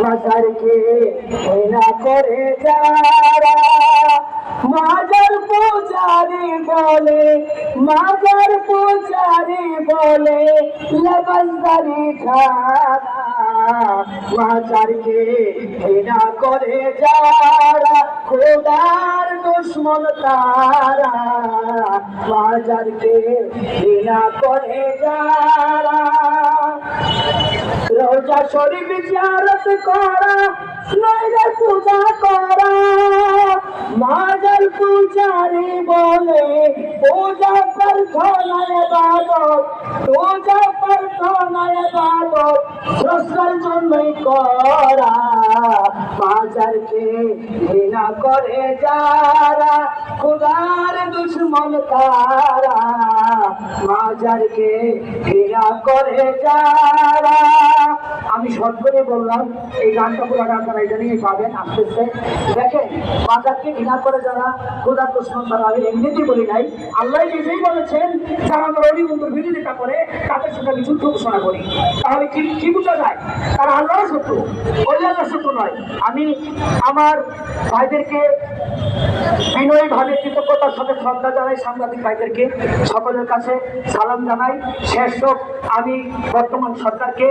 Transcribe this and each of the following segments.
মাজারকে ঘৃণা করে যারা মাজার পূজারি বলে, মাজার পূজারি বলে লেবাসদারি খানা। মাজারকে ঘৃণা করে যারা খোদার দুশ্মন তারা। মাজারকে ঘৃণা করে যারা রোজা শরীফ জিয়ারত করা নইলে পূজা করা। মাজার পূজারি বলে পূজা প্রার্থনা ইবাদত, পূজা প্রার্থনা ইবাদত স্রষ্টার জন্যই করা। মাজারকে ঘৃণা করে যারা খোদার দুশ্মন তারা। মাজারকে ঘৃণা করে যারা। আমি শর্ট করে বললাম, এই গানটা পুরো গান তারা এটা নিয়ে পাবেন আস্তে আস্তে। দেখেন, মাজারকে ঘৃণা করে যারা খোদার দুশ্মন তারা, আমি এমনিতেই বলি নাই, আল্লাহ নিজেই বলেছেন যারা আমার অলি বন্ধুর বিরোধিতা করে তাদের সাথে আমি যুদ্ধ ঘোষণা করি। তাহলে কি বোঝা যায়? তারা আল্লাহর শত্রু, অলি আল্লাহর শত্রু নয়। আমি আমার ভাইদেরকে বিনয়ীভাবে কৃতজ্ঞতার সাথে শ্রদ্ধা জানাই, সাংবাদিক ভাইদেরকে সকলের কাছে সালাম জানাই। শেষ হোক, আমি বর্তমান সরকারকে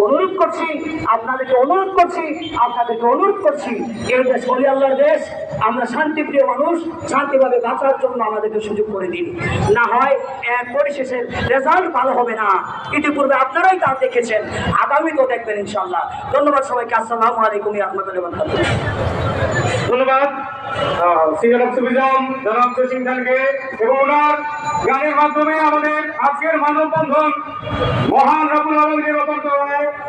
অনুরোধ করছি, আপনাদেরকে অনুরোধ করছি, আপনাদেরকে অনুরোধ করছি, এই দেশ অলি আল্লাহর দেশ, আমরা শান্তিপ্রিয় মানুষ, শান্তিভাবে বাঁচার জন্য আমাদেরকে সুযোগ করে দিন। না হয় পরিশেষে রেজাল্ট ভালো হবে না। ইতিপূর্বে আপনারাই তা দেখেছেন, আগামীতেও দেখবেন ইনশাল্লাহ। ধন্যবাদ সবাইকে। আসসালামু আলাইকুম ওয়া রাহমাতুল্লাহি ওয়া বারাকাতুহু। ধন্যবাদ সিনিয়র সুবিজন জনাব জসিম খানকে এবং ওনার গানের মাধ্যমে আমাদের আজকের মানববন্ধন মহান রব্বুল আলামিনের অত্যন্ত